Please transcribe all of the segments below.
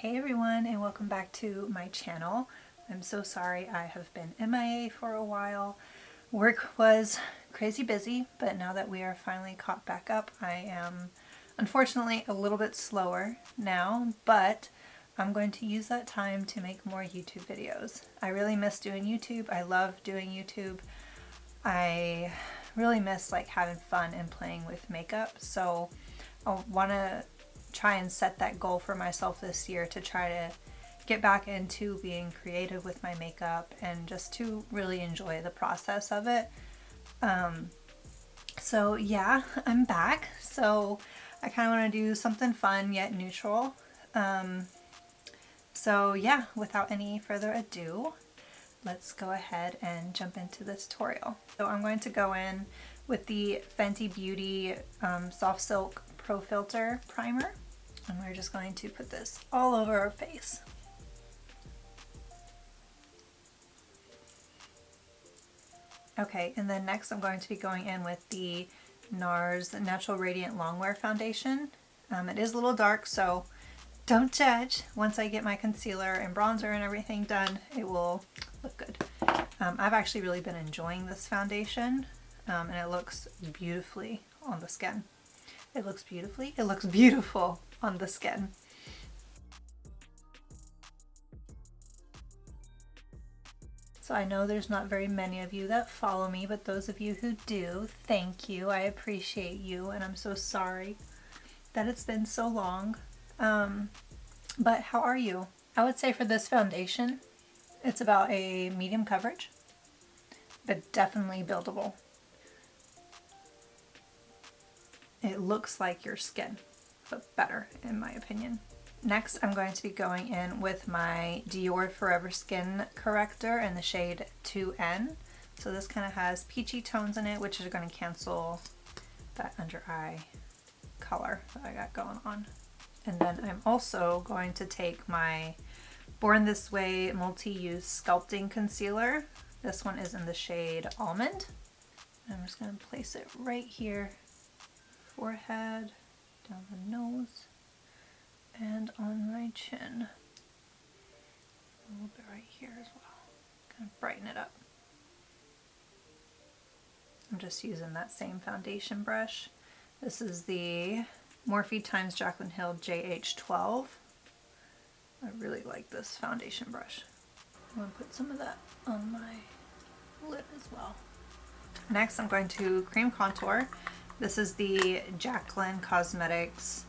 Hey everyone, and welcome back to my channel. I'm so sorry I have been MIA for a while. Work was crazy busy, but now that we are finally caught back up, I am unfortunately a little bit slower now, but I'm going to use that time to make more YouTube videos. I really miss doing YouTube. I love doing YouTube. I really miss like having fun and playing with makeup, so I want to try and set that goal for myself this year to try to get back into being creative with my makeup and just to really enjoy the process of it. So yeah, I'm back. So I kind of want to do something fun yet neutral. So yeah, without any further ado, let's go ahead and jump into the tutorial. So I'm going to go in with the Fenty Beauty Soft Silk Pro Filter Primer, and we're just going to put this all over our face. Okay, and then next I'm going to be going in with the Nars Natural Radiant Longwear Foundation. It is a little dark, so don't judge. Once I get my concealer and bronzer and everything done, it will look good. I've actually really been enjoying this foundation, and it looks beautifully on the skin. It looks beautiful on the skin. So I know there's not very many of you that follow me, but those of you who do, thank you. I appreciate you, and I'm so sorry that it's been so long. But how are you? I would say for this foundation, it's about a medium coverage, but definitely buildable. It looks like your skin, but better in my opinion. Next, I'm going to be going in with my Dior Forever Skin Corrector in the shade 2N. So this kind of has peachy tones in it, which are going to cancel that under eye color that I got going on. And then I'm also going to take my Born This Way Multi-Use Sculpting Concealer. This one is in the shade Almond. I'm just going to place it right here. Forehead, down the nose, and on my chin. A little bit right here as well. Kind of brighten it up. I'm just using that same foundation brush. This is the Morphe x Jaclyn Hill JH12. I really like this foundation brush. I'm going to put some of that on my lid as well. Next, I'm going to cream contour. This is the Jaclyn Cosmetics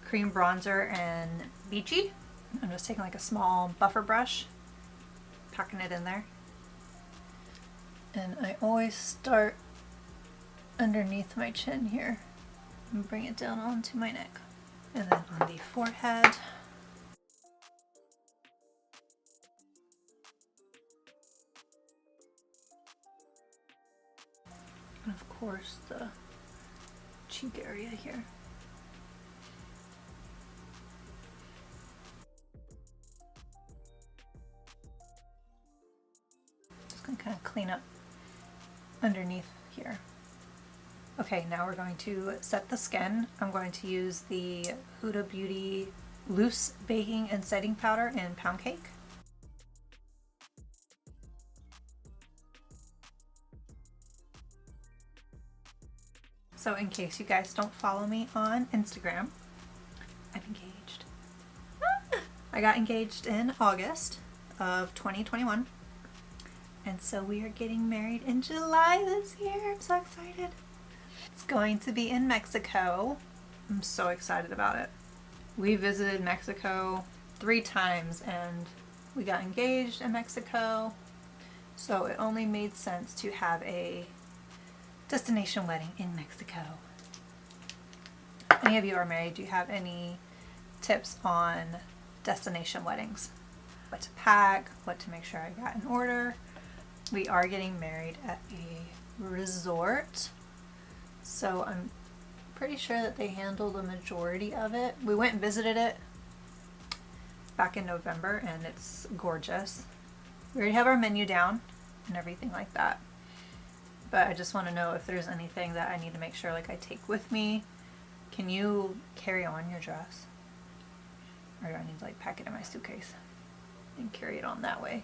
Cream Bronzer in Beachy. I'm just taking like a small buffer brush, packing it in there. And I always start underneath my chin here and bring it down onto my neck. And then on the forehead. And of course the cheek area here. Just gonna kind of clean up underneath here. Okay, now we're going to set the skin. I'm going to use the Huda Beauty Loose Baking and Setting Powder in Pound Cake. So in case you guys don't follow me on Instagram, I'm engaged. I got engaged in August of 2021. And so we are getting married in July this year. I'm so excited. It's going to be in Mexico. I'm so excited about it. We visited Mexico 3 times and we got engaged in Mexico. So it only made sense to have a destination wedding in Mexico. If any of you are married, do you have any tips on destination weddings? What to pack, what to make sure I got in order. We are getting married at a resort, so I'm pretty sure that they handle the majority of it. We went and visited it back in November and it's gorgeous. We already have our menu down and everything like that. But I just want to know if there's anything that I need to make sure like I take with me. Can you carry on your dress? Or do I need to like pack it in my suitcase and carry it on that way?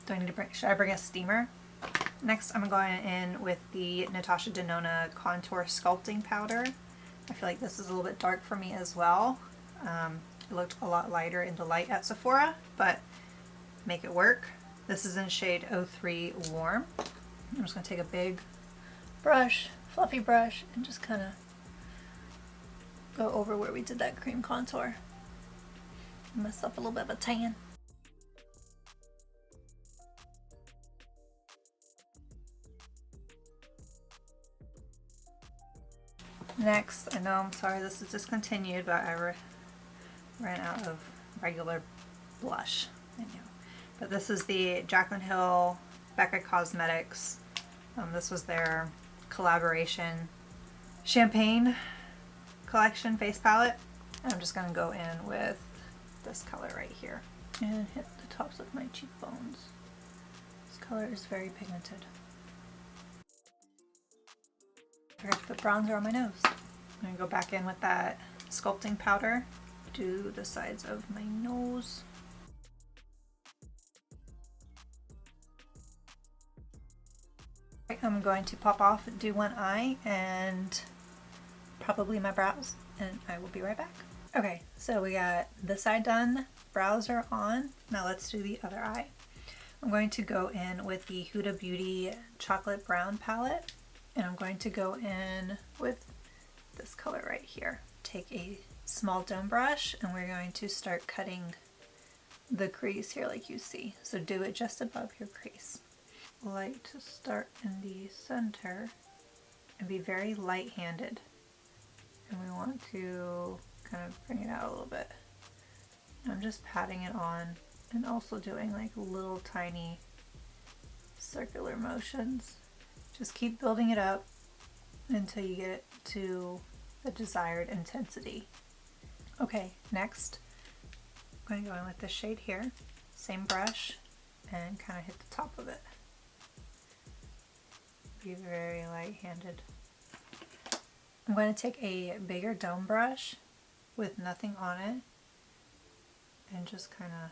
Do I need to should I bring a steamer? Next, I'm going in with the Natasha Denona Contour Sculpting Powder. I feel like this is a little bit dark for me as well. It looked a lot lighter in the light at Sephora, but make it work. This is in shade 03 Warm. I'm just going to take a big brush, fluffy brush, and just kind of go over where we did that cream contour. Mess up a little bit of a tan. Next, I know, I'm sorry this is discontinued, but I ran out of regular blush. I know. But this is the Jaclyn Hill Becca Cosmetics. This was their collaboration champagne collection face palette. And I'm just going to go in with this color right here and hit the tops of my cheekbones. This color is very pigmented. Forgot to put bronzer on my nose. I'm going to go back in with that sculpting powder, do the sides of my nose. I'm going to pop off, do one eye, and probably my brows, and I will be right back. Okay, so we got this eye done, brows are on. Now let's do the other eye. I'm going to go in with the Huda Beauty Chocolate Brown palette, and I'm going to go in with this color right here. Take a small dome brush, and we're going to start cutting the crease here like you see. So do it just above your crease. Like to start in the center and be very light-handed. And we want to kind of bring it out a little bit. I'm just patting it on and also doing like little tiny circular motions. Just keep building it up until you get it to the desired intensity. Okay, next I'm going to go in with this shade here, same brush, and kind of hit the top of it. Be very light-handed. I'm going to take a bigger dome brush with nothing on it and just kind of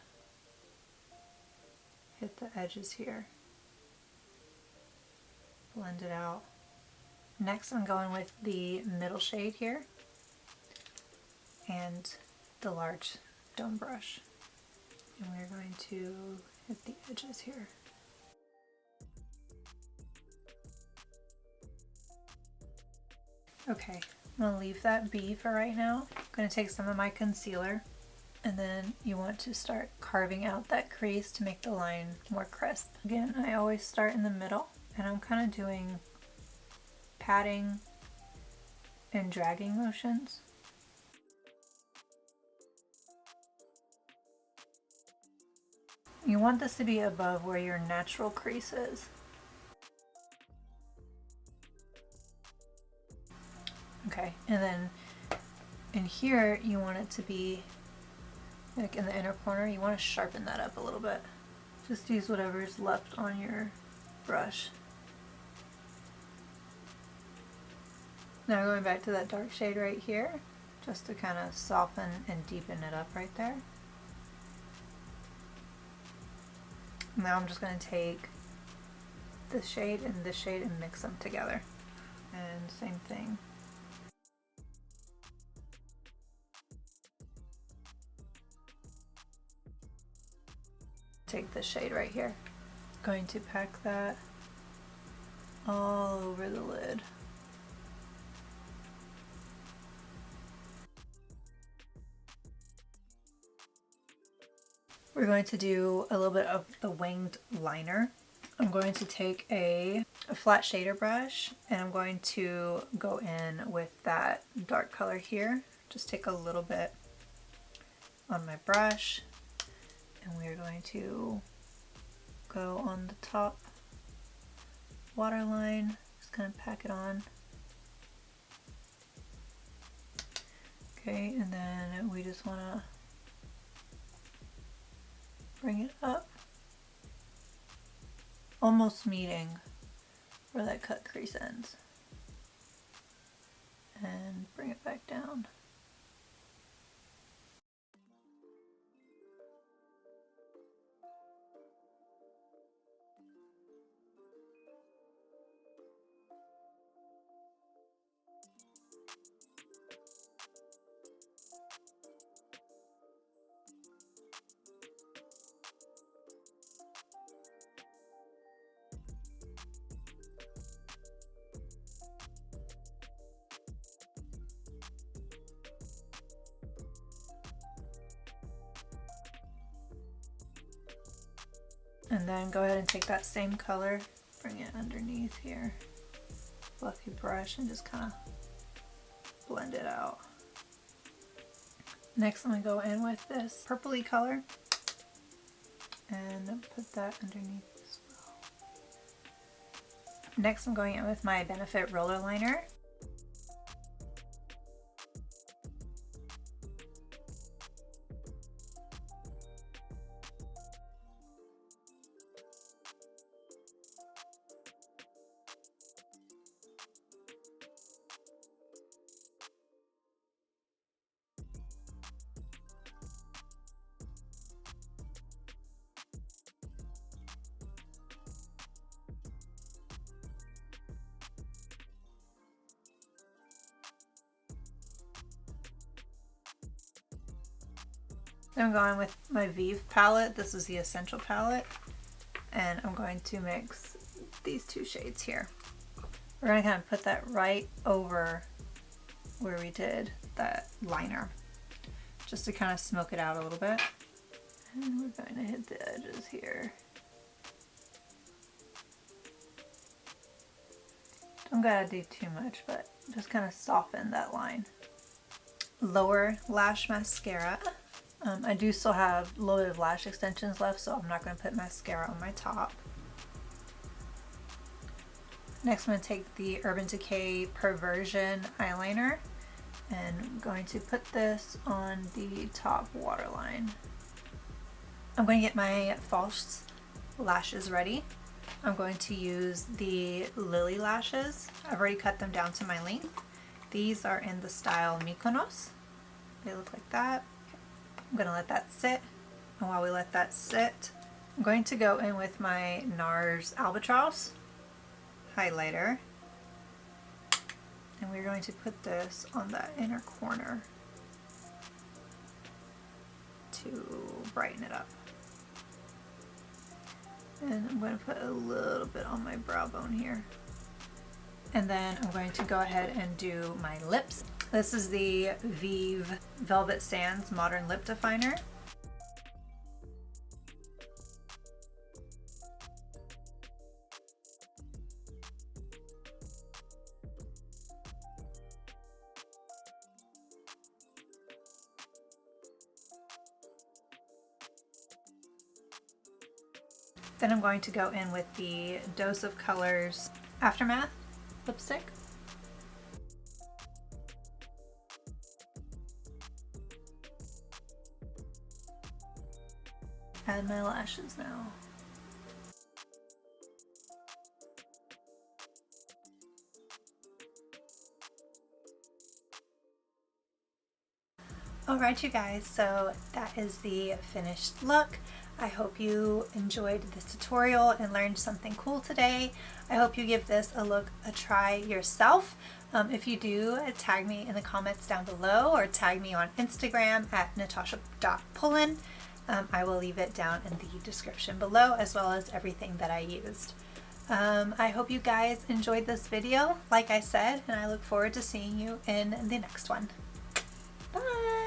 hit the edges here. Blend it out. Next I'm going with the middle shade here and the large dome brush. And we're going to hit the edges here. Okay, I'm going to leave that be for right now. I'm going to take some of my concealer, and then you want to start carving out that crease to make the line more crisp. Again, I always start in the middle, and I'm kind of doing patting and dragging motions. You want this to be above where your natural crease is. Okay, and then in here you want it to be like in the inner corner. You want to sharpen that up a little bit. Just use whatever's left on your brush. Now going back to that dark shade right here, just to kind of soften and deepen it up right there. Now I'm just going to take this shade and this shade and mix them together. And same thing. Take this shade right here. Going to pack that all over the lid. We're going to do a little bit of the winged liner. I'm going to take a flat shader brush and I'm going to go in with that dark color here. Just take a little bit on my brush and we're going to go on the top waterline. Just kind of pack it on. Okay, and then we just want to bring it up, almost meeting where that cut crease ends, and bring it back down. And then go ahead and take that same color, bring it underneath here, fluffy brush, and just kind of blend it out. Next I'm going to go in with this purpley color and put that underneath as well. Next I'm going in with my Benefit roller liner. Then I'm going with my Vive palette. This is the Essential palette. And I'm going to mix these two shades here. We're going to kind of put that right over where we did that liner, just to kind of smoke it out a little bit. And we're going to hit the edges here. Don't gotta do too much, but just kind of soften that line. Lower lash mascara. I do still have a little bit of lash extensions left, so I'm not going to put mascara on my top. Next I'm going to take the Urban Decay Perversion eyeliner, and I'm going to put this on the top waterline. I'm going to get my false lashes ready. I'm going to use the Lily lashes. I've already cut them down to my length. These are in the style Mykonos. They look like that. I'm going to let that sit, and while we let that sit, I'm going to go in with my Nars Albatross Highlighter, and we're going to put this on that inner corner to brighten it up. And I'm going to put a little bit on my brow bone here. And then I'm going to go ahead and do my lips. This is the Vive Velvet Sands Modern Lip Definer. Then I'm going to go in with the Dose of Colors Aftermath lipstick. Add my lashes now. Alright you guys, so that is the finished look. I hope you enjoyed this tutorial and learned something cool today. I hope you give this a try yourself. If you do, tag me in the comments down below or tag me on Instagram at natasha.pullin. I will leave it down in the description below, as well as everything that I used. I hope you guys enjoyed this video, like I said, and I look forward to seeing you in the next one. Bye!